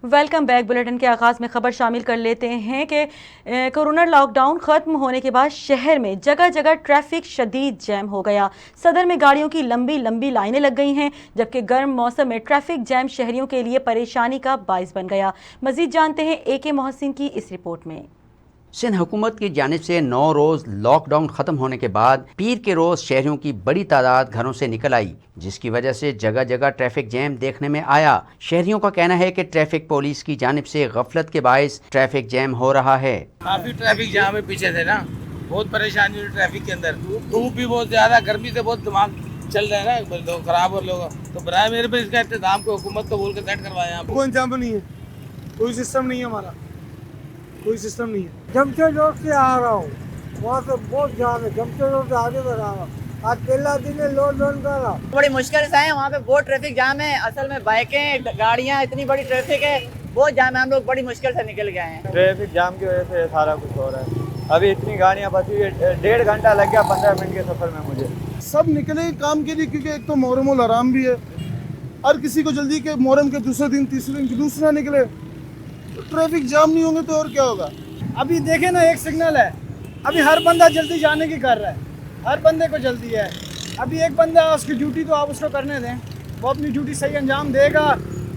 Welcome back. Bulletin के आगाज़ में खबर शामिल कर लेते हैं कि कोरोना लॉकडाउन ख़त्म होने के बाद शहर में जगह जगह ट्रैफिक शदीद जैम हो गया। सदर में गाड़ियों की लंबी लंबी लाइनें लग गई हैं, जबकि गर्म मौसम में ट्रैफिक जैम शहरियों के लिए परेशानी का बाइस बन गया। मज़ीद जानते हैं AK मोहसिन की इस रिपोर्ट में। सिंध हुकूमत की जानिब से 9 रोज़ लॉकडाउन ख़त्म होने के बाद पीर के रोज़ शहरियों की बड़ी तादाद घरों से निकल आई, जिसकी वजह से जगह जगह ट्रैफिक जैम देखने में आया। शहरियों का कहना है कि ट्रैफिक पुलिस की जानिब से गफलत के बायस ट्रैफिक जैम हो रहा है। काफी ट्रैफिक जाम है, पीछे से ना बहुत परेशानी हुई ट्रैफिक के अंदर। धूप भी बहुत ज्यादा, गर्मी से बहुत दिमाग चल रहा है ना, लोग खराब हो लोग। तो बराए मेरे पे इसका इंतजाम को हुकूमत को बोल के सेट करवाया। कोई इंतजाम नहीं है, कोई सिस्टम नहीं है, हमारा कोई सिस्टम नहीं है। जमशेद रोड से आ रहा हूँ, वहाँ से बहुत जाम है। जमशेद रोड से आगे बढ़ रहा हूँ, आज पहला दिन है लोड कर रहा। बड़ी मुश्किल से आए, वहाँ पे बहुत ट्रैफिक जाम है। असल में बाइकें, गाड़ियाँ, इतनी बड़ी ट्रैफिक है, बहुत जाम है। हम लोग बड़ी मुश्किल से निकल गए हैं। ट्रैफिक जाम की वजह से सारा कुछ हो रहा है। अभी इतनी गाड़ियाँ बची हुई है, 1.5 घंटा लग गया 15 मिनट के सफर में मुझे। सब निकले काम के लिए, क्योंकि एक तो मुहर्रम उल हराम भी है। हर किसी को जल्दी के मुहर्रम के दूसरे दिन, तीसरे दिन की दूसरा निकले, तो ट्रैफिक जाम नहीं होंगे तो और क्या होगा। अभी देखे ना, एक सिग्नल है, अभी हर बंदा जल्दी जाने की कर रहा है, हर बंदे को जल्दी है। अभी एक बंदा, उसकी ड्यूटी तो आप उसको करने दें, वो अपनी ड्यूटी सही अंजाम देगा।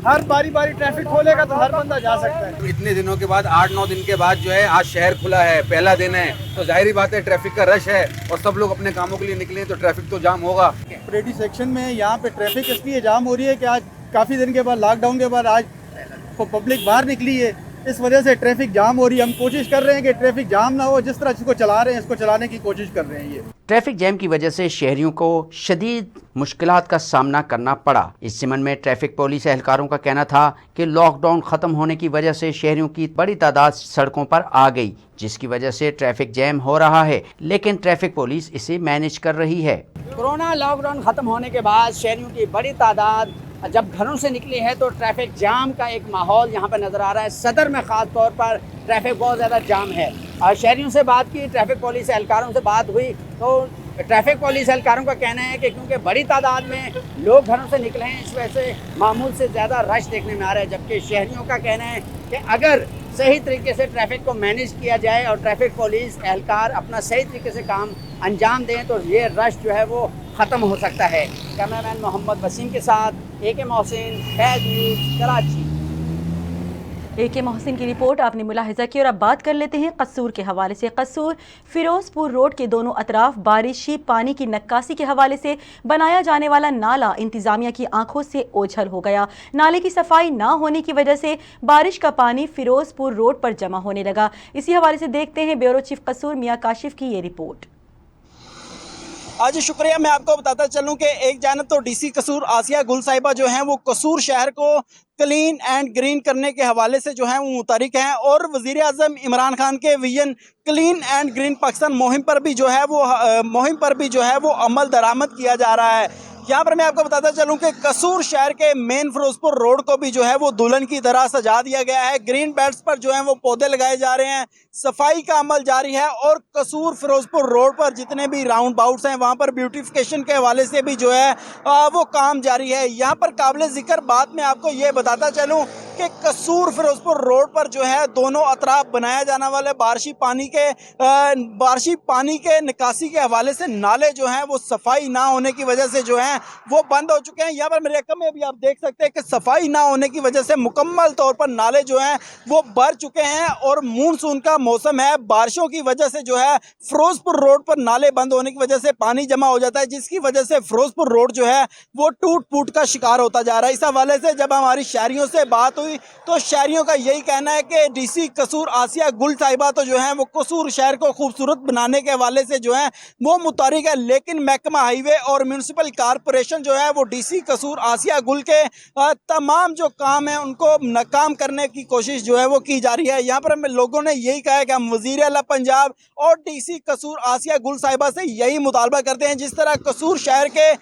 हर बारी बारी ट्रैफिक खोलेगा तो हर बंदा जा सकता है। इतने दिनों के बाद, 8-9 दिन के बाद जो है आज शहर खुला है, पहला दिन है, तो जाहिर बात है ट्रैफिक का रश है और सब लोग अपने कामों के लिए निकले तो ट्रैफिक तो जाम होगा। परेडी सेक्शन में यहाँ पे ट्रैफिक इसलिए जाम हो रही है कि आज काफ़ी दिन के बाद, लॉकडाउन के बाद आज पब्लिक बाहर निकली है, इस वजह से ट्रैफिक जाम हो रही है। हम कोशिश कर रहे हैं कि ट्रैफिक जाम ना हो, जिस तरह इसको चला रहे हैं इसको चलाने की कोशिश कर रहे हैं। ये ट्रैफिक जैम की वजह से शहरियों को शदीद मुश्किलात का सामना करना पड़ा। इस सिमन में ट्रैफिक पुलिस एहलकारों का कहना था कि लॉकडाउन ख़त्म होने की वजह से शहरियों की बड़ी तादाद सड़कों पर आ गई, जिसकी वजह से ट्रैफिक जैम हो रहा है, लेकिन ट्रैफिक पुलिस इसे मैनेज कर रही है। कोरोना लॉकडाउन ख़त्म होने के बाद शहरियों की बड़ी तादाद जब घरों से निकली है तो ट्रैफिक जाम का एक माहौल यहाँ पर नज़र आ रहा है। सदर में ख़ास तौर पर ट्रैफिक बहुत ज़्यादा जाम है। और शहरियों से बात की, ट्रैफिक पुलिस एहलकारों से बात हुई, तो ट्रैफिक पुलिस एहलकारों का कहना है कि क्योंकि बड़ी तादाद में लोग घरों से निकले हैं, इस वजह से मामूल से ज़्यादा रश देखने में आ रहा है। जबकि शहरियों का कहना है कि अगर सही तरीके से ट्रैफिक को मैनेज किया जाए और ट्रैफिक पुलिस एहलकार अपना सही तरीके से काम अंजाम दें तो ये रश जो है वो ख़त्म हो सकता है। कैमरामैन मोहम्मद वसीम के साथ AK मोहसिन, फैज़ न्यूज़, कराची। AK मोहसिन की रिपोर्ट आपने मुलाहिजा की। और अब बात कर लेते हैं कसूर के हवाले से। कसूर फिरोजपुर रोड के दोनों अतराफ बारिशी पानी की नक्कासी के हवाले से बनाया जाने वाला नाला इंतजामिया की आंखों से ओझल हो गया। नाले की सफाई ना होने की वजह से बारिश का पानी फिरोजपुर रोड पर जमा होने लगा। इसी हवाले से देखते हैं ब्यूरो चीफ कसूर मियां काशिफ की ये रिपोर्ट। आज शुक्रिया। मैं आपको बताता चलूं कि एक जानब तो DC कसूर आसिया गुल साहिबा जो हैं वो कसूर शहर को क्लीन एंड ग्रीन करने के हवाले से जो है वो मुतहरिक हैं, और वज़ीर आज़म इमरान खान के vision clean and green Pakistan मुहिम पर भी जो है वो अमल दरामद किया जा रहा है। यहाँ पर मैं आपको बताता चलूँ कि कसूर शहर के मेन फिरोजपुर रोड को भी जो है वो दुल्हन की तरह सजा दिया गया है। ग्रीन बेल्ट्स पर जो है वो पौधे लगाए जा रहे हैं, सफाई का अमल जारी है, और कसूर फिरोजपुर रोड पर जितने भी राउंड बाउट्स हैं वहाँ पर ब्यूटिफिकेशन के हवाले से भी जो है वो काम जारी है। यहाँ पर काबिल ज़िक्र बात मैं आपको ये बताता चलूँ कि कसूर फिरोजपुर रोड पर जो है दोनों अतराफ बनाया जाने वाले बारिशी पानी के निकासी के हवाले से नाले जो हैं वो सफाई ना होने की वजह से जो है वो बंद हो चुके हैं। यहाँ पर मेरे रकम में भी आप देख सकते हैं कि सफाई ना होने की वजह से मुकम्मल तौर पर नाले जो हैं वो भर चुके हैं, और मानसून का मौसम है, बारिशों की वजह से जो है फिरोजपुर रोड पर नाले बंद होने की वजह से पानी जमा हो जाता है, जिसकी वजह से फिरोजपुर रोड जो है वो टूट फूट का शिकार होता जा रहा है। इस हवाले से जब हमारी शहरियों से बात हुई तो शहरियों का यही कहना है कि DC कसूर आसिया गुल साहिबा तो जो है वो कसूर शहर को खूबसूरत बनाने के हवाले से जो है वो मुतहरिक है, लेकिन महकमा हाईवे और म्यूनसिपल कारपोरेशन जो है वो DC कसूर आसिया गुल के तमाम जो काम है उनको नाकाम करने की कोशिश जो है वो की जा रही है। यहाँ पर लोगों ने यही कहा है कि हम वज़ीर आला पंजाब और DC कसूर आसिया गुल साहिबा से यही मुतालबा करते हैं, जिस तरह कसूर शहर के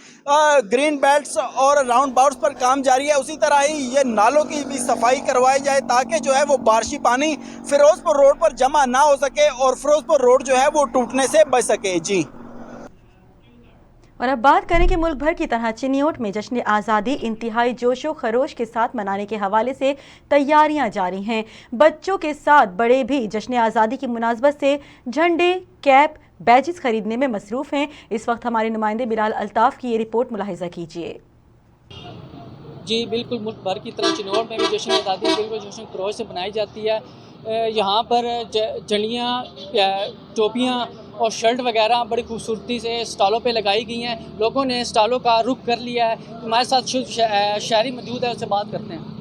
ग्रीन बेल्ट्स और राउंड बाउट्स पर काम जारी है, उसी तरह ही ये नालों की भी सफाई करवाई जाए ताकि जो है वो बारिशी पानी फिरोजपुर रोड पर जमा ना हो सके और फिरोजपुर रोड जो है वो टूटने से बच सके। जी और अब बात करें कि मुल्क भर की तरह चिन्योट में जश्न आज़ादी इंतहाई जोशो खरोश के साथ मनाने के हवाले से तैयारियां जारी हैं। बच्चों के साथ बड़े भी जश्न आज़ादी की मुनासबत से झंडे, कैप, बैजेस खरीदने में मसरूफ़ हैं। इस वक्त हमारे नुमाइंदे बिलाल अल्ताफ़ की ये रिपोर्ट मुलाहिजा कीजिए। जी बिल्कुल, मुल्क भर की तरह चिन्नौर में भी जश्न आज़ादी बिल्कुल जश्न खरोश से बनाई जाती है। यहाँ पर झंडियाँ, टोपियाँ और शर्ट वगैरह बड़ी खूबसूरती से स्टॉलों पे लगाई गई हैं। लोगों ने स्टॉलों का रुख कर लिया है। हमारे साथ शहरी मौजूद है, उससे बात करते हैं।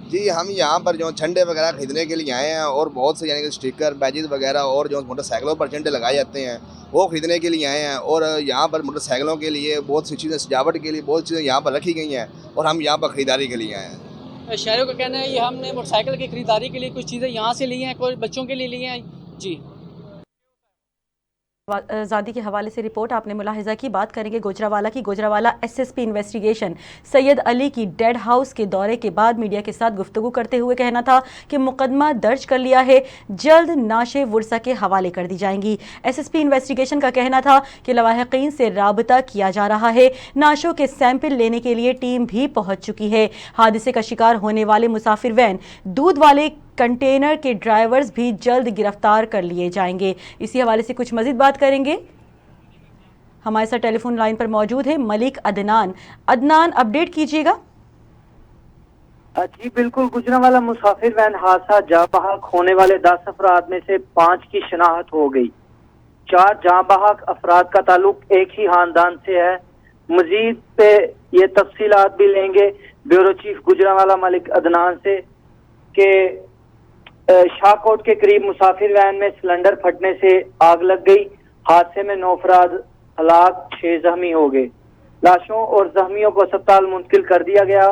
जी, हम यहाँ पर जो झंडे वगैरह खरीदने के लिए आए हैं और बहुत से यानी कि स्टिकर, बैजेस वगैरह और जो मोटरसाइकिलों पर झंडे लगाए जाते हैं वो खरीदने के लिए आए हैं। और यहाँ पर मोटरसाइकिलों के लिए बहुत सी चीज़ें, सजावट के लिए बहुत चीज़ें यहाँ पर रखी गई हैं और हम यहाँ पर ख़रीदारी के लिए आए हैं। शहरों का कहना है ये हमने मोटरसाइकिल की ख़रीदारी के लिए कुछ चीज़ें यहाँ से ली हैं, कोई बच्चों के लिए ली हैं। जी, आज़ादी के हवाले से रिपोर्ट आपने मुलाहिजा की। बात करेंगे गुजरावाला की। गुजरावाला एसएसपी इन्वेस्टिगेशन सैयद अली की डेड हाउस के दौरे के बाद मीडिया के साथ गुफ्तगू करते हुए कहना था कि मुकदमा दर्ज कर लिया है, जल्द नाशे वुरसा के हवाले कर दी जाएंगी। एसएसपी इन्वेस्टिगेशन का कहना था कि लवाहिकीन से राबता किया जा रहा है। नाशों के सैंपल लेने के लिए टीम भी पहुंच चुकी है। हादसे का शिकार होने वाले मुसाफिर वैन, दूध वाले कंटेनर के ड्राइवर्स भी जल्द गिरफ्तार कर लिए जाएंगे। इसी हवाले से कुछ मजीद बात करेंगे। हमारे साथ टेलीफोन लाइन पर मौजूद है मलिक अदनान। अदनान, अपडेट कीजिएगा। जी बिल्कुल, गुजरावाला मुसाफिर वैन हादसा, जाँ बहक होने वाले 10 अफराद में से 5 की शनाख्त हो गई। 4 जाँ बहक अफराद का ताल्लुक एक ही खानदान से है। मजीद पे ये तफसीलात भी लेंगे ब्यूरो चीफ गुजरावाला मलिक अदनान से कि शाहकोट के करीब मुसाफिर वैन में सिलेंडर फटने से आग लग गई। हादसे में 9 अफराद हलाक, 6 जख्मी हो गए। लाशों और जख्मियों को अस्पताल मुंतकिल कर दिया गया।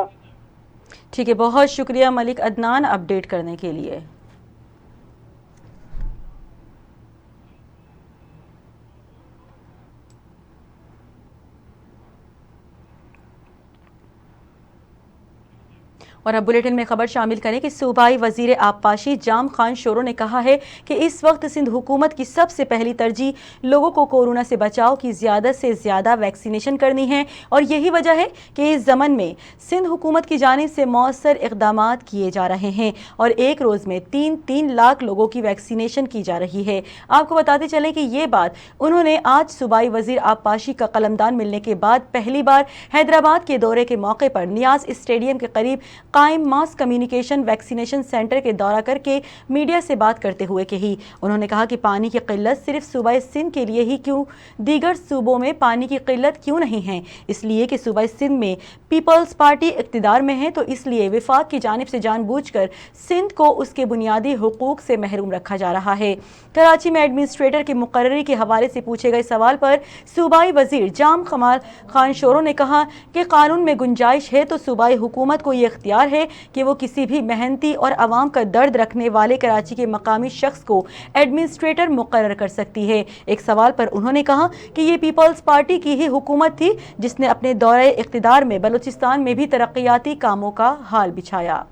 ठीक है, बहुत शुक्रिया मलिक अदनान अपडेट करने के लिए। और अब बुलेटिन में खबर शामिल करें कि सूबाई वजीर आबपाशी जाम खान शोरो ने कहा है कि इस वक्त सिंध हुकूमत की सबसे पहली तरजीह लोगों को कोरोना से बचाव की ज़्यादा से ज़्यादा वैक्सीनेशन करनी है और यही वजह है कि इस ज़मन में सिंध हुकूमत की जानिब से मौसर इक़दामात किए जा रहे हैं और एक रोज़ में 3 लाख लोगों की वैक्सीनेशन की जा रही है। आपको बताते चलें कि ये बात उन्होंने आज सूबाई वजीर आबपाशी का कलमदान मिलने के बाद पहली बार हैदराबाद के दौरे के मौके पर नियाज स्टेडियम के करीब कायम मास कम्युनिकेशन वैक्सीनेशन सेंटर के दौरा करके मीडिया से बात करते हुए कही। उन्होंने कहा कि पानी की किल्लत सिर्फ सूबा सिंध के लिए ही क्यों, दीगर सूबों में पानी की किल्लत क्यों नहीं है? इसलिए कि सूबा सिंध में पीपल्स पार्टी इक़्तिदार में है, तो इसलिए विफाक की जानिब से जानबूझकर सिंध को उसके बुनियादी हुकूक से महरूम रखा जा रहा है। कराची में एडमिनिस्ट्रेटर की मुकर्ररी के हवाले से पूछे गए सवाल पर सूबाई वजीर जाम खान शोरो ने कहा कि कानून में गुंजाइश है तो सूबाई हुकूमत को ये इख्तियार है कि वो किसी भी मेहनती और आवाम का दर्द रखने वाले कराची के मकामी शख्स को एडमिनिस्ट्रेटर मुकर्रर कर सकती है। एक सवाल पर उन्होंने कहा कि ये पीपल्स पार्टी की ही हुकूमत थी जिसने अपने दौरे इख्तिदार में बलूचिस्तान में भी तरक्याती कामों का हाल बिछाया।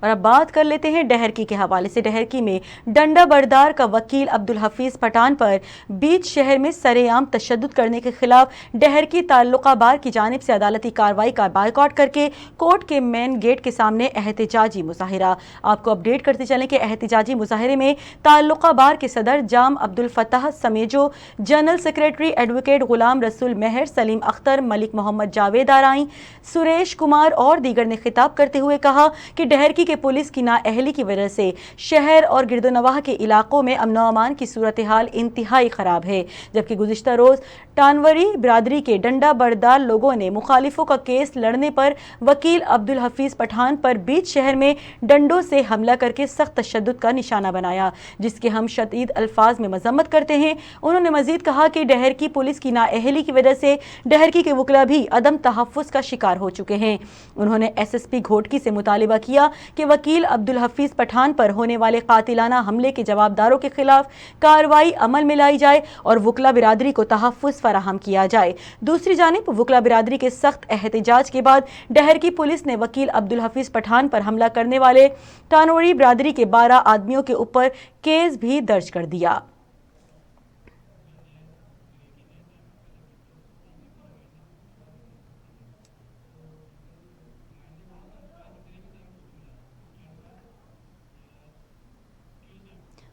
और अब बात कर लेते हैं डहरकी के हवाले से। डहरकी में डंडा बरदार का वकील अब्दुल हफीज़ पठान पर बीच शहर में सरेआम तशद्दुद करने के खिलाफ डहरकी ताल्लुका बार की जानिब से अदालती कार्रवाई का बायकॉट करके कोर्ट के मेन गेट के सामने एहतजाजी मुजाहिरा। आपको अपडेट करते चलें कि एहतजाजी मुजाहिरे में ताल्लुका बार के सदर Jam Abdul Fatah Samejo, general secretary advocate Ghulam Rasool Meher, Salim Akhtar, Malik Mohammad Javed आराई, Suresh Kumar और दीगर ने खिताब करते हुए कहा कि डहरकी पुलिस की नाअहली की वजह से शहर और गिरदोनवाह के इलाकों में अमन व अमान की सूरत हाल इंतहाई ख़राब है। जबकि गुज़िश्ता रोज़ टानवरी बिरादरी के डंडा बरदार लोगों ने मुखालिफों का केस लड़ने पर वकील अब्दुल हफीज़ पठान पर बीच शहर में डंडों से हमला करके सख्त तशद्दुद का निशाना बनाया, जिसके हम शदीद अल्फाज में मजम्मत करते हैं। उन्होंने मजीद कहा कि डहरकी पुलिस की नाअहली की वजह से डहरकी के वकला भी अदम तहफ़्फ़ुज़ का शिकार हो चुके हैं। उन्होंने SSP घोटकी से मुतालिबा किया कि के वकील अब्दुल हफीज पठान पर होने वाले कातिलाना हमले के जवाबदारों के खिलाफ कार्रवाई अमल में लाई जाए और वकला बिरादरी को तहफ़्फ़ुज़ फराहम किया जाए। दूसरी जानिब वकला बिरादरी के सख्त एहतजाज के बाद डहर की पुलिस ने वकील अब्दुल हफीज पठान पर हमला करने वाले टानोरी बिरादरी के 12 आदमियों के ऊपर केस भी दर्ज कर दिया।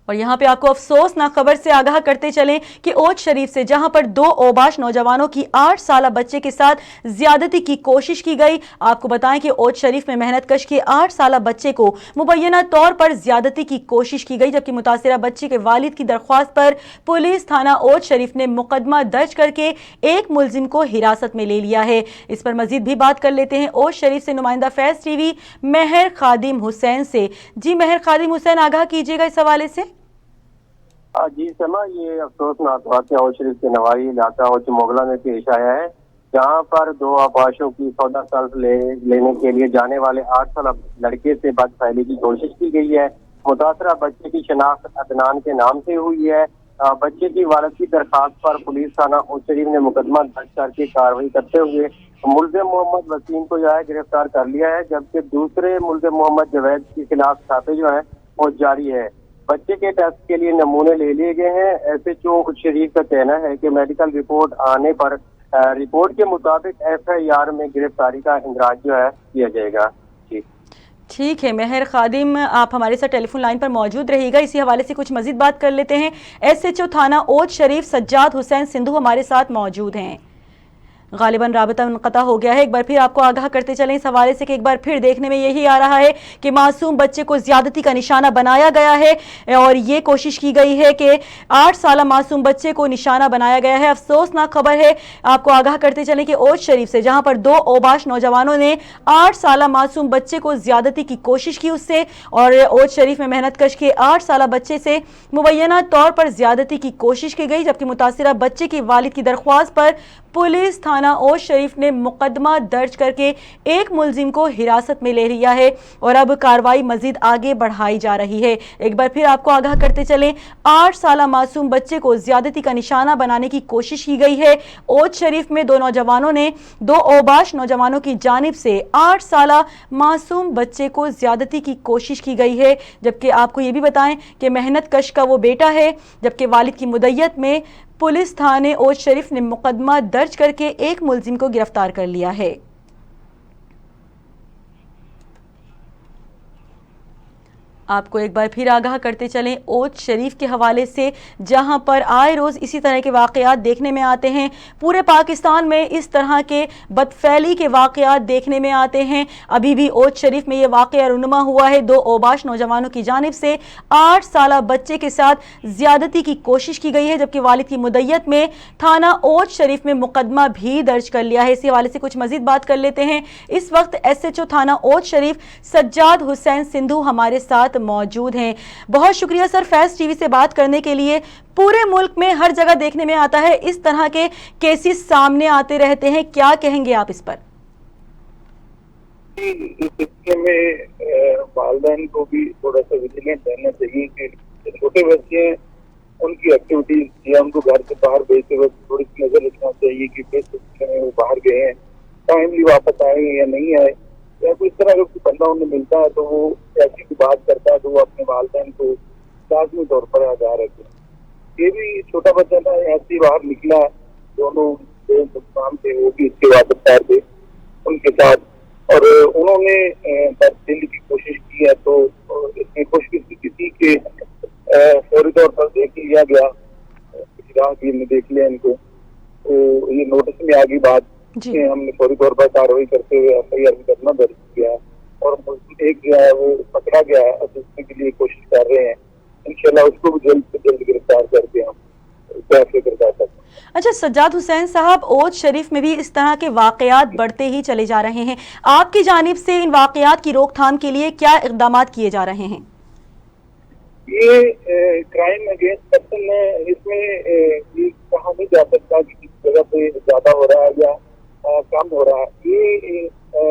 और यहाँ पे आपको अफसोसनाक खबर से आगाह करते चलें कि ओच शरीफ से जहां पर 2 ओबाश नौजवानों की 8 साल बच्चे के साथ ज्यादती की कोशिश की गई। आपको बताएं कि ओच शरीफ में मेहनत कश के 8 साल बच्चे को मुबैना तौर पर ज्यादती की कोशिश की गई, जबकि मुतासिरा बच्चे के वालिद की दरख्वास्त पर पुलिस थाना ओच शरीफ ने मुकदमा दर्ज करके एक मुलजिम को हिरासत में ले लिया है। इस पर मजीद भी बात कर लेते हैं ओच शरीफ से नुमाइंदा फैज टीवी महर खादिम हुसैन से। जी महर खादिम हुसैन, आगाह कीजिएगा इस हवाले से। जी समा, ये अफसोसनाक वाक़या ओच शरीफ के नवाई इलाका ओच मोगला में पेश आया है, जहां पर 2 आबाशों की 14 साल लेने के लिए जाने वाले 8 साल लड़के से बदफैली की कोशिश की गई है। मुतासरा बच्चे की शनाख्त अदनान के नाम से हुई है। बच्चे की वालिद की दरखास्त पर पुलिस थाना ओच शरीफ ने मुकदमा दर्ज करके कार्रवाई करते हुए मुलजिम मोहम्मद वसीम को जो है गिरफ्तार कर लिया है, जबकि दूसरे मुलजिम मोहम्मद जवेद के खिलाफ छापे जो है वो जारी है। बच्चे के टेस्ट के लिए नमूने ले लिए गए हैं। एसएचओ ओच शरीफ का कहना है कि मेडिकल रिपोर्ट आने पर रिपोर्ट के मुताबिक FIR में गिरफ्तारी का इंदराज जो है किया जाएगा। ठीक है महर खादिम, आप हमारे साथ टेलीफोन लाइन पर मौजूद रहिएगा। इसी हवाले से कुछ मजीद बात कर लेते हैं। SHO थाना ओच शरीफ सज्जाद हुसैन सिंधु हमारे साथ मौजूद हैं। गालिबन राबता मुनक़ता हो गया है। एक बार फिर आपको आगाह करते चलें इस हवाले से कि एक बार फिर देखने में यही आ रहा है कि मासूम बच्चे को ज्यादती का निशाना बनाया गया है और ये कोशिश की गई है कि 8 साल मासूम बच्चे को निशाना बनाया गया है। अफसोसनाक खबर है, आपको आगाह करते चलें कि ओच शरीफ से जहां पर 2 ओबाश नौजवानों ने 8 साल मासूम बच्चे को ज्यादती की कोशिश की उससे, और ओच शरीफ में मेहनत कश के 8 साल बच्चे से मुबैना तौर पर ज्यादती की कोशिश की गई, जबकि मुतासिरा बच्चे की वालिद की दरख्वास्त पर पुलिस थाना ओच शरीफ ने मुकदमा दर्ज करके एक मुलजिम को हिरासत में ले लिया है और अब कार्रवाई मजीद आगे बढ़ाई जा रही है। एक बार फिर आपको आगाह करते चलें, 8 साल मासूम बच्चे को ज्यादती का निशाना बनाने की कोशिश की गई है। ओच शरीफ में 2 नौजवानों ने 2 ओबाश नौजवानों की जानिब से 8 साल मासूम बच्चे को ज्यादती की कोशिश की गई है, जबकि आपको ये भी बताएं कि मेहनत कश का वो बेटा है, जबकि वालिद की मुद्दत में पुलिस थाने ओच शरीफ ने मुकदमा दर्ज करके एक मुलजिम को गिरफ्तार कर लिया है। आपको एक बार फिर आगाह करते चलें ओच शरीफ के हवाले से, जहां पर आए रोज़ इसी तरह के वाक़यात देखने में आते हैं। पूरे पाकिस्तान में इस तरह के बदफैली के वाक़यात देखने में आते हैं। अभी भी ओच शरीफ में ये वाक़या रुनुमा हुआ है। 2 ओबाश नौजवानों की जानिब से 8 साल बच्चे के साथ ज़्यादती की कोशिश की गई है, जबकि वालिद की मुद्दत में थाना ओच शरीफ में मुकदमा भी दर्ज कर लिया है। इसी हवाले से कुछ मजीद बात कर लेते हैं। इस वक्त SHO थाना ओच शरीफ सज्जाद हुसैन सिंधु हमारे साथ मौजूद हैं। बहुत शुक्रिया सर फैज टीवी से बात करने के लिए। पूरे मुल्क में हर जगह देखने में आता है इस तरह के केसेस सामने आते रहते हैं, क्या कहेंगे आप इस पर? इस सिलसिले में वालिदैन को भी थोड़ा सा विजिलेंट रहना चाहिए कि छोटे बच्चे हैं, उनकी एक्टिविटीज या उनको घर से बाहर भेजते वक्त थोड़ी सी नजर रखना चाहिए कि किस सिलसिले में वो बाहर गए हैं, टाइमली वापस आए या नहीं आए, या कोई इस तरह का कोई बंदा उन्हें मिलता है तो वो ऐसी की बात करता है तो वो अपने वालिदैन को लाजमी तौर पर आगाह रखे। ये भी छोटा बच्चा था, ऐसे बाहर निकला, दोनों मुसलमान थे, वो भी इसके वापस थे उनके साथ, और उन्होंने बददिली की कोशिश की है। तो इसमें खुशकिस्मती थी कि फौरी तौर पर देख लिया गया, किसी राहगीर ने देख लिया इनको, तो ये नोटिस में आ गई बात कि हमने फौरी तौर पर कार्रवाई करते हुए FIR मुकदमा दर्ज किया और एक जो है वो पकड़ा गया है, दूसरे के लिए कोशिश कर रहे हैं। इंशाल्लाह उसको भी जल्द से जल्द गिरफ्तार करके हम कैसे गिरफ्तार करते हैं। अच्छा सज्जाद हुसैन साहब, ओच शरीफ में भी इस तरह के वाक़यात बढ़ते ही चले जा रहे हैं। आपकी जानिब से इन वाक़यात की रोकथाम के लिए क्या इक़दाम किए जा रहे हैं? ये क्राइम अगेंस्ट पर्सन है, इसमें ये कहा नहीं जा सकता कि किस जगह पे ज्यादा हो रहा है या कम हो रहा है। ये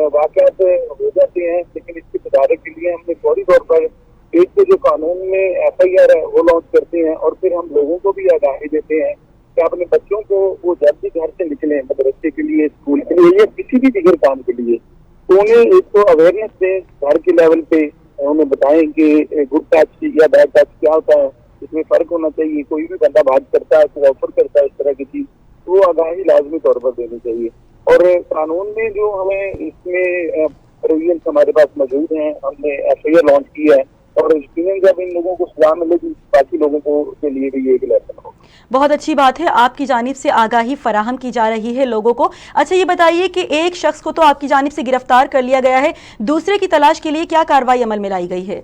वाक़यात हो जाते हैं, लेकिन इसके सुधारने के लिए हमने फौरी तौर पर एक तो जो कानून में FIR है वो लॉन्च करते हैं और फिर हम लोगों को भी आगाही देते हैं कि अपने बच्चों को वो जब भी घर से निकले मदरसे के लिए, स्कूल के लिए या किसी भी दिगर काम के लिए, तो उन्हें एक तो अवेयरनेस दें घर के लेवल पे, उन्हें बताएं कि गुड टच या बैड टच क्या होता है, इसमें फर्क होना चाहिए। कोई भी बंदा बात करता है, कोई ऑफर करता है इस तरह की चीज, तो वो आगाही लाजमी तौर पर देनी चाहिए। और कानून में जो हमें इसमें प्रोविजन हमारे पास मौजूद हैं, हमने FIR लॉन्च किया है और यकीनन जब इन लोगों को सजा मिलेगी बाकी लोगों को के लिए भी ये एक लेसन होगा। बहुत अच्छी बात है, आपकी जानिब से आगाही फराहम की जा रही है लोगों को। अच्छा ये बताइए कि एक शख्स को तो आपकी जानिब से गिरफ्तार कर लिया गया है, दूसरे की तलाश के लिए क्या कार्रवाई अमल में लाई गई है?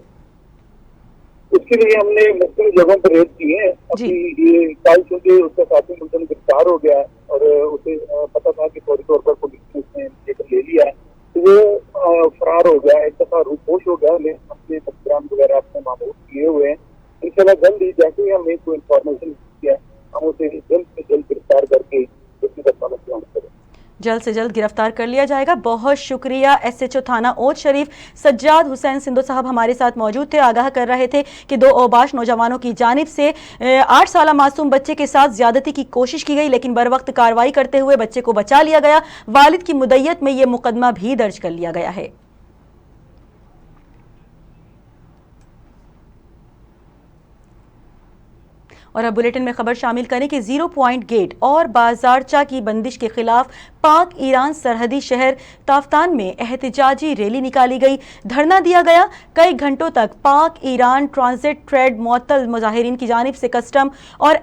इसके लिए हमने मुख्तलिफ जगहों पर रेड किए हैं। अभी ये कल चूंकि उसका साथी मुल्जम गिरफ्तार हो गया है और उसे पता था कि फौरी तौर पर पुलिस ने उसने ले लिया है, तो वो फरार हो गया, एक दफा रूपोश हो गया। हमने तस्वीरान वगैरह अपने मामूल किए हुए हैं। इंशाल्लाह जल्द ही जैसे ही हमें कोई इन्फॉर्मेशन किया हम उसे जल्द से जल्द गिरफ्तार करके उसकी तत्काल करें। जल्द से जल्द गिरफ्तार कर लिया जाएगा। बहुत शुक्रिया। SHO थाना ओद शरीफ सज्जाद हुसैन सिंधु साहब हमारे साथ मौजूद थे, आगाह कर रहे थे कि 2 औबाश नौजवानों की जानिब से 8 साल मासूम बच्चे के साथ ज्यादती की कोशिश की गई, लेकिन बर वक्त कार्रवाई करते हुए बच्चे को बचा लिया गया। वालिद की मुद्दत में यह मुकदमा भी दर्ज कर लिया गया है। और अब बुलेटिन में खबर शामिल करें कि 0 पॉइंट गेट और बाजारचा की बंदिश के खिलाफ पाक ईरान सरहदी शहर ताफ्तान में एहतजाजी रैली निकाली गई, धरना दिया गया। कई घंटों तक पाक ईरान ट्रांजिट ट्रेड मुअत्तल, मुजाहिरीन की जानिब से कस्टम और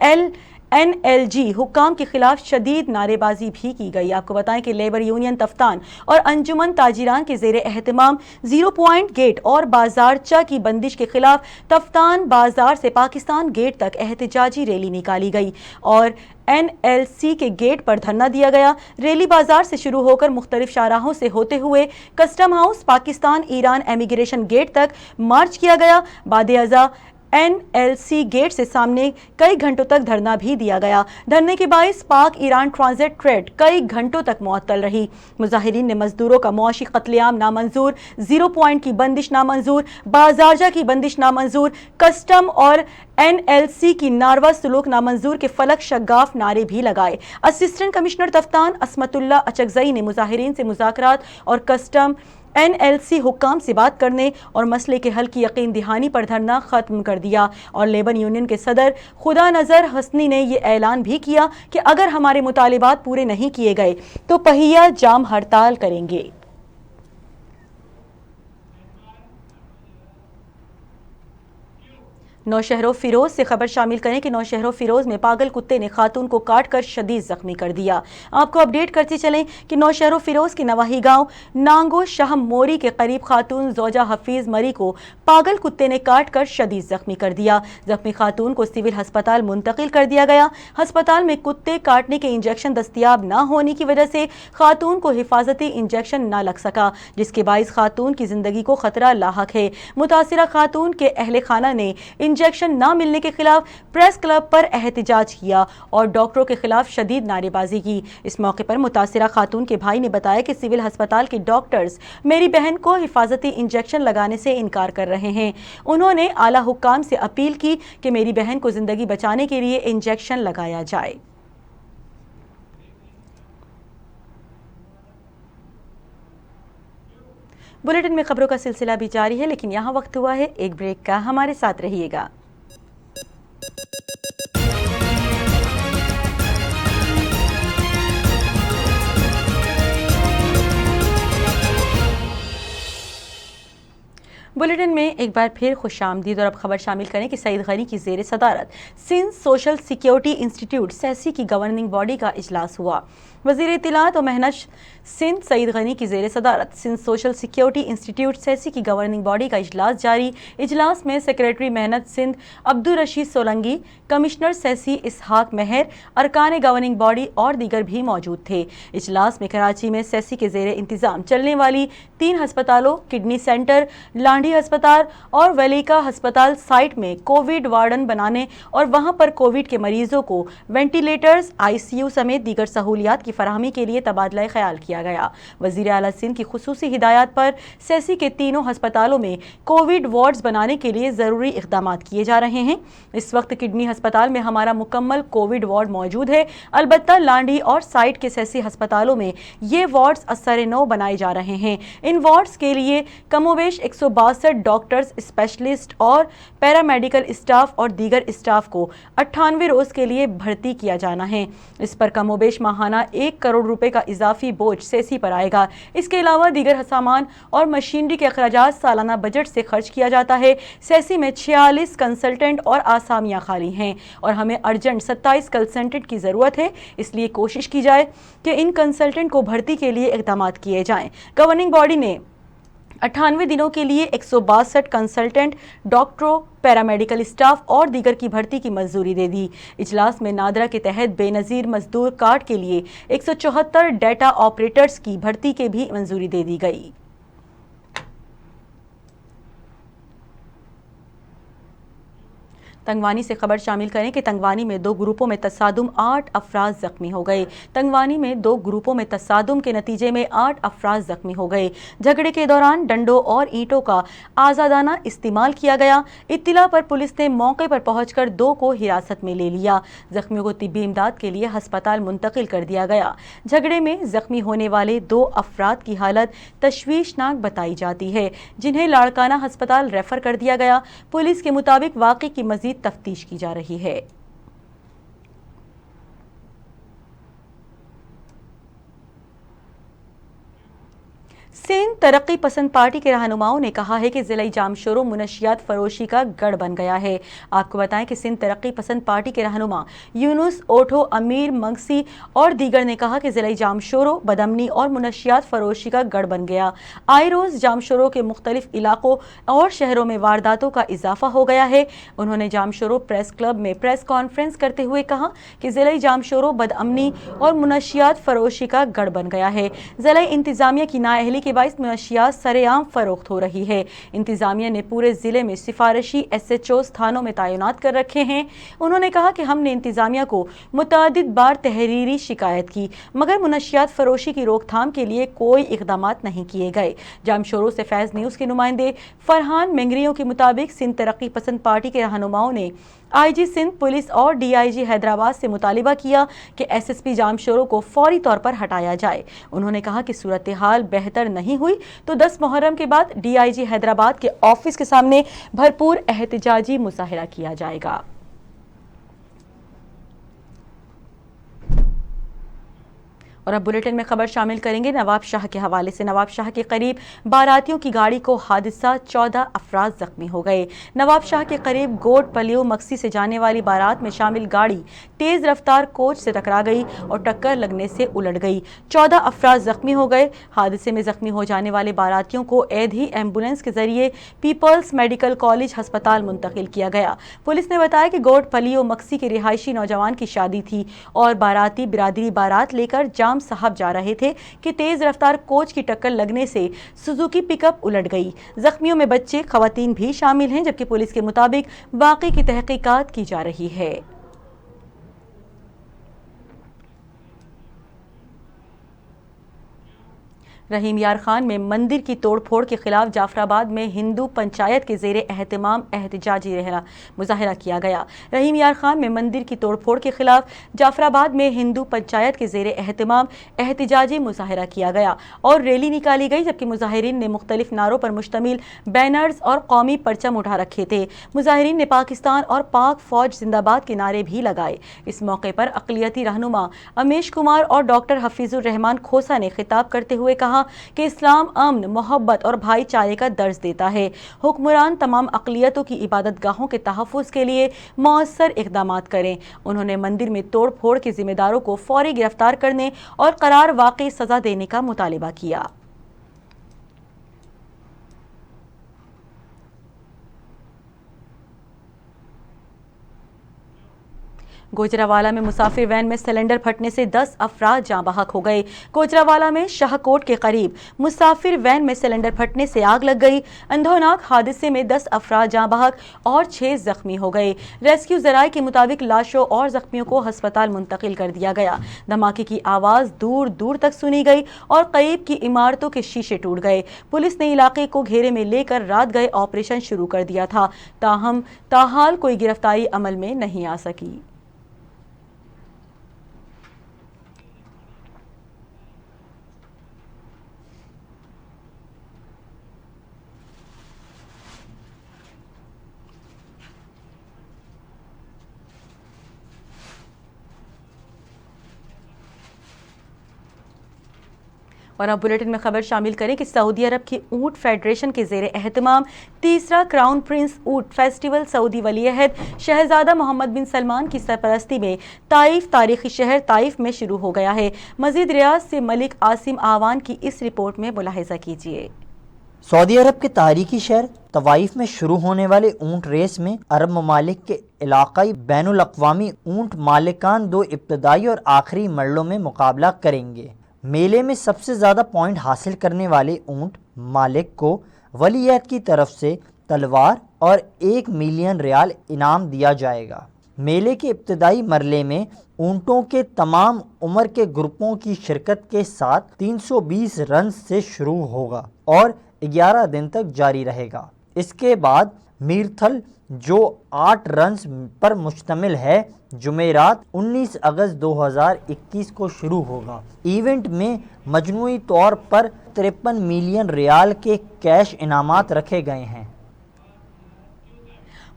NLG हुक्काम के खिलाफ शदीद नारेबाजी भी की गई। आपको बताएं कि लेबर यूनियन तफ्तान और अंजुमन ताजिरान के जेर एहतमाम 0 पॉइंट गेट और बाजारचा की बंदिश के खिलाफ तफ्तान बाजार से पाकिस्तान गेट तक एहतजाजी रैली निकाली गई और NLC के गेट पर धरना दिया गया। रैली बाजार से शुरू होकर मुख्तलिफ शाहराहों से होते हुए custom house, Pakistan Iran emigration gate तक मार्च किया गया। बादे अज़ा NLC गेट से सामने कई घंटों तक धरना भी दिया गया। धरने के बाइस पाक ईरान ट्रांजिट ट्रेड कई घंटों तक मुअत्तल रही। मुजाहिरीन ने मजदूरों का मुआशी कत्लेआम नामंजूर, 0 पॉइंट की बंदिश नामंजूर, बाजारजा की बंदिश नामंजूर, कस्टम और NLC की नारवा सलूक नामंजूर के फलक शगाफ नारे भी लगाए। असिस्टेंट कमिश्नर तफ्तान असमतुल्ला अचकजई ने मुजाहिरीन से मुज़ाकरात और कस्टम NLC हुक्काम से बात करने और मसले के हल की यकीन दहानी पर धरना खत्म कर दिया और लेबर यूनियन के सदर खुदा नज़र हसनी ने यह ऐलान भी किया कि अगर हमारे मुतालिबात पूरे नहीं किए गए तो पहिया जाम हड़ताल करेंगे। नौशहरों फिरोज से खबर शामिल करें कि नौशहरों फिरोज में पागल कुत्ते ने खातून को काटकर शदीद जख्मी कर दिया। आपको अपडेट करते चलें कि नौशहरों फिरोज के नवाही गांव नांगो शाह मोरी के करीब खातून जोजा हफीज मरी को पागल कुत्ते ने काटकर शदीद जख्मी कर दिया। जख्मी खातून को सिविल अस्पताल मुंतकिल कर दिया गया। अस्पताल में कुत्ते काटने के इंजेक्शन दस्तियाब न होने की वजह से खातून को हिफाजती इंजेक्शन न लग सका, जिसके बाइस खातून की जिंदगी को खतरा लाहक है। मुतासिरा खातून के अहले खाना ने इंजेक्शन न मिलने के खिलाफ प्रेस क्लब पर एहतजाज किया और डॉक्टरों के खिलाफ शदीद नारेबाजी की। इस मौके पर मुतासिरा खातून के भाई ने बताया कि सिविल अस्पताल के डॉक्टर्स मेरी बहन को हिफाजती इंजेक्शन लगाने से इनकार कर रहे हैं। उन्होंने आला हुक्काम से अपील की कि मेरी बहन को जिंदगी बचाने के लिए इंजेक्शन लगाया जाए। बुलेटिन में खबरों का सिलसिला भी जारी है, लेकिन यहाँ वक्त हुआ है एक ब्रेक का। हमारे साथ रहिएगा। बुलेटिन में एक बार फिर खुशामदीद और अब खबर शामिल करें कि सईद गनी की जेर सदारत Sindh social security institute SESSI की गवर्निंग बॉडी का इजलास हुआ। वज़ीर इत्तलात और मेहनत सिंध सईद गनी की जेर सदारत Sindh social security institute SESSI की गवर्निंग बॉडी का इजलास जारी। इजलास में सेक्रेटरी मेहनत सिंध अब्दुल रशीद सोलंगी, कमिश्नर सैसी इसहाक मेहर, अरकान गवर्निंग बॉडी और दीगर भी मौजूद थे। इजलास में कराची में सैसी के जेर इंतजाम चलने वाली 3 अस्पतालों किडनी सेंटर, लांडी अस्पताल और वलीका अस्पताल साइट में कोविड वार्डन बनाने और वहां पर कोविड के मरीजों को वेंटिलेटर्स, ICU समेत दीगर सहूलियात की फराहमी के लिए तबादला ख्याल किया गया। वज़ीर आला सिंध की खुसूसी हिदायत पर सेसी के तीनों अस्पतालों में कोविड वार्ड्स बनाने के लिए ज़रूरी इक़दाम किए जा रहे हैं। इस वक्त किडनी अस्पताल में हमारा मुकम्मल कोविड वार्ड मौजूद है। अलबत्ता लांडी और साइट के सेसी अस्पतालों में ये वार्ड्स असर नौ बनाए जा रहे हैं। इन वार्ड्स के लिए कमोवेश 162 डॉक्टर्स, स्पेशलिस्ट और पैरामेडिकल स्टाफ और दीगर स्टाफ को 98 रोज के लिए भर्ती किया जाना है। इस पर कमोवेश माहाना 1 करोड़ रुपए का इजाफी बोझ सेसी पर आएगा। इसके अलावा दीगर सामान और मशीनरी के अखराजात सालाना बजट से खर्च किया जाता है। सेसी में 46 कंसल्टेंट और आसामियां खाली हैं और हमें अर्जेंट 27 कंसल्टेंट की ज़रूरत है। इसलिए कोशिश की जाए कि इन कंसल्टेंट को भर्ती के लिए इक़दाम किए जाएं। गवर्निंग बॉडी ने 98 दिनों के लिए 162 कंसल्टेंट, डॉक्टरों, पैरामेडिकल स्टाफ और दीगर की भर्ती की मंजूरी दे दी। इजलास में नादरा के तहत बेनज़ीर मजदूर कार्ड के लिए 174 डेटा ऑपरेटर्स की भर्ती के भी मंजूरी दे दी गई। तंगवानी से खबर शामिल करें कि तंगवानी में 2 ग्रुपों में तसादुम, 8 अफराद जख्मी हो गए। तंगवानी में 2 ग्रुपों में तसादुम के नतीजे में 8 अफराद जख्मी हो गए। झगड़े के दौरान डंडों और ईंटों का आज़ादाना इस्तेमाल किया गया। इत्तिला पर पुलिस ने मौके पर पहुंचकर 2 को हिरासत में ले लिया। जख्मियों को तिब्बी इमदाद के लिए अस्पताल मुंतकिल कर दिया गया। झगड़े में जख्मी होने वाले 2 अफराद की हालत तशवीशनाक बताई जाती है, जिन्हें लाड़काना अस्पताल रेफर कर दिया गया। पुलिस के मुताबिक वाक़े की मज़ीद तफ्तीश की जा रही है। सिंध तरक्की पसंद पार्टी के रहनुमाओं ने कहा है कि ज़िला जामशोरो मुनशियात फरोशी का गढ़ बन गया है। आपको बताएं कि सिंध तरक्की पसंद पार्टी के रहनुमा यूनुस ओठो, अमीर मंगसी और दीगर ने कहा कि ज़िला जामशोरो बदअमनी और मुनशियात फरोशी का गढ़ बन गया। आए रोज़ जामशोरो के मुख्तलिफ इलाकों और शहरों में वारदातों का इजाफा हो गया है। उन्होंने जामशोरो प्रेस क्लब में प्रेस कॉन्फ्रेंस करते हुए कहा कि ज़िला जामशोरो बदअमनी और मुनशियात फरोशी का गढ़ बन गया है। ज़िला इंतज़ामिया की नाअहली के बाइस मुनशियात सरेआम फरोख्त हो रही है। इंतजामिया ने पूरे जिले में सिफारिशी SHOs थानों में तैनात कर रखे हैं। उन्होंने कहा कि हमने इंतजामिया को मुतअद्दिद बार तहरीरी शिकायत की, मगर मुनशियात फरोशी की रोकथाम के लिए कोई इकदाम नहीं किए गए। जामशोरो से फैज़ न्यूज़ के नुमाइंदे फरहान मेंगरियों के मुताबिक सिंध तरक्की पसंद पार्टी के रहनुमाओं ने IG सिंध पुलिस और DIG हैदराबाद से मुतालिबा किया कि SSP जामशोरो को फौरी तौर पर हटाया जाए। उन्होंने कहा कि सूरत हाल बेहतर नहीं हुई तो 10 मुहर्रम के बाद DIG हैदराबाद के ऑफिस के सामने भरपूर एहतजाजी मुजाहिरा किया जाएगा। और अब बुलेटिन में खबर शामिल करेंगे नवाब शाह के हवाले से। नवाब शाह के करीब बारातियों की गाड़ी को हादसा, 14 अफराद जख्मी हो गए। नवाब शाह के करीब गोट पलियो मक्सी से जाने वाली बारात में शामिल गाड़ी तेज रफ्तार कोच से टकरा गई और टक्कर लगने से उलट गई। 14 अफराद जख्मी हो गए। हादसे में जख्मी हो जाने वाले बारातियों को एधी एम्बुलेंस के जरिए पीपल्स मेडिकल कॉलेज अस्पताल मुंतकिल किया गया। पुलिस ने बताया कि गोट पलियो मक्सी के रिहायशी नौजवान की शादी थी और बाराती बिरादरी बारात लेकर साहब जा रहे थे कि तेज रफ्तार कोच की टक्कर लगने से सुजुकी पिकअप उलट गई। जख्मियों में बच्चे, खवातीन भी शामिल हैं, जबकि पुलिस के मुताबिक वाक़े की तहकीकात की जा रही है। रहीम यार खान में मंदिर की तोड़फोड़ के खिलाफ जाफराबाद में हिंदू पंचायत के जेर एहतमाम एहतजाजी मुजाहिरा किया गया। रहीम यार खान में मंदिर की तोड़फोड़ के खिलाफ जाफराबाद में हिंदू पंचायत के जेर एहतमाम एहतजाजी मुजाहिरा किया गया और रैली निकाली गई, जबकि मुजाहिरीन ने मुख्तलिफ नारों पर मुश्तमिल बैनर्स और कौमी परचम उठा रखे थे। मुजाहिरीन ने पाकिस्तान और पाक फौज जिंदाबाद के नारे भी लगाए। इस मौके पर अक़लियती रहनुमा अमेश कुमार और डॉक्टर हफीजुर रहमान खोसा ने खिताब करते हुए कहा कि इस्लाम अमन, मोहब्बत और भाईचारे का दर्ज देता है। हुक्मरान तमाम अक़लियतों की इबादत गाहों के तहफ़्फ़ुज़ के लिए मौसर इक़दामात करें। उन्होंने मंदिर में तोड़ फोड़ के जिम्मेदारों को फौरी गिरफ्तार करने और करार वाक़ई सज़ा देने का मुतालिबा किया। गोजरावाला में मुसाफिर वैन में सिलेंडर फटने से 10 अफराद जाँ बहक हो गए। गोजरावाला में शाहकोट के करीब मुसाफिर वैन में सिलेंडर फटने से आग लग गई। अंधोनाक हादसे में 10 अफराद जाँ बहक और 6 जख्मी हो गए। रेस्क्यू जराये के मुताबिक लाशों और जख्मियों को अस्पताल मुंतकिल कर दिया गया। धमाके की आवाज़ दूर दूर तक सुनी गई और करीब की इमारतों के शीशे टूट गए। पुलिस ने इलाके को घेरे में लेकर रात गए ऑपरेशन शुरू कर दिया था, ताहाल कोई गिरफ्तारी अमल में नहीं आ सकी। और अब बुलेटिन में खबर शामिल करें कि सऊदी अरब की ऊँट फेडरेशन के ज़ेरे एहतमाम तीसरा क्राउन प्रिंस ऊँट फेस्टिवल सऊदी वली अहद शहजादा मोहम्मद बिन सलमान की सरपरस्ती में ताइफ तारीखी शहर ताइफ में शुरू हो गया है। मजीद रियाज से मलिक आसिम आवान की इस रिपोर्ट में मुलाहिजा कीजिए। सऊदी अरब के तारीखी शहर तवाइफ में शुरू होने वाले ऊँट रेस में अरब ममालिक के इलाकाई बैनुल अक़वामी ऊँट मालिकान 2 इब्तदाई और आखिरी मरलों में मुकाबला करेंगे। मेले में सबसे ज़्यादा पॉइंट हासिल करने वाले ऊँट मालिक को वलीयत की तरफ से तलवार और 1 मिलियन रियाल इनाम दिया जाएगा। मेले के इब्तदाई मरले में ऊँटों के तमाम उम्र के ग्रुपों की शिरकत के साथ 320 रन से शुरू होगा और 11 दिन तक जारी रहेगा। इसके बाद मीरथल जो 8 रन्स पर मुश्तमिल है जुमेरात 19 अगस्त 2021 को शुरू होगा। इवेंट में मजमूई तौर पर 53 मिलियन रियाल के कैश इनामात रखे गए हैं।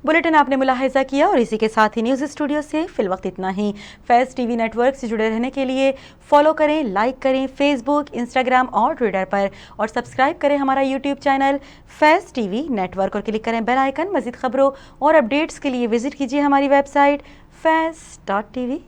बुलेटिन आपने मुलाहिजा किया और इसी के साथ ही न्यूज़ स्टूडियो से फिलवक्त इतना ही। फैज़ टीवी नेटवर्क से जुड़े रहने के लिए फॉलो करें, लाइक करें फेसबुक, इंस्टाग्राम और ट्विटर पर, और सब्सक्राइब करें हमारा यूट्यूब चैनल फैज़ टीवी नेटवर्क और क्लिक करें बेल आइकन। मज़ीद खबरों और अपडेट्स के लिए विजिट कीजिए हमारी वेबसाइट faiz.tv।